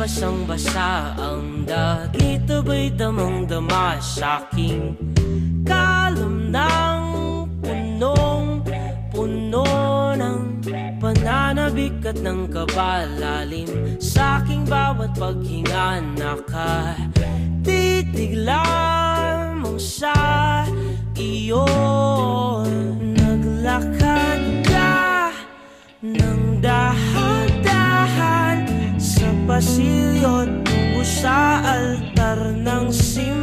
basang-basa ang dagit, abay damang-dama sa'king kalam ng punong-puno ng pananabik at ng kabalalim. Sa'king bawat paghinga nakatitig lamang sa iyo. Naglakad ka ng dahan-dahan sa pasilyo tungo sa altar ng simbahan.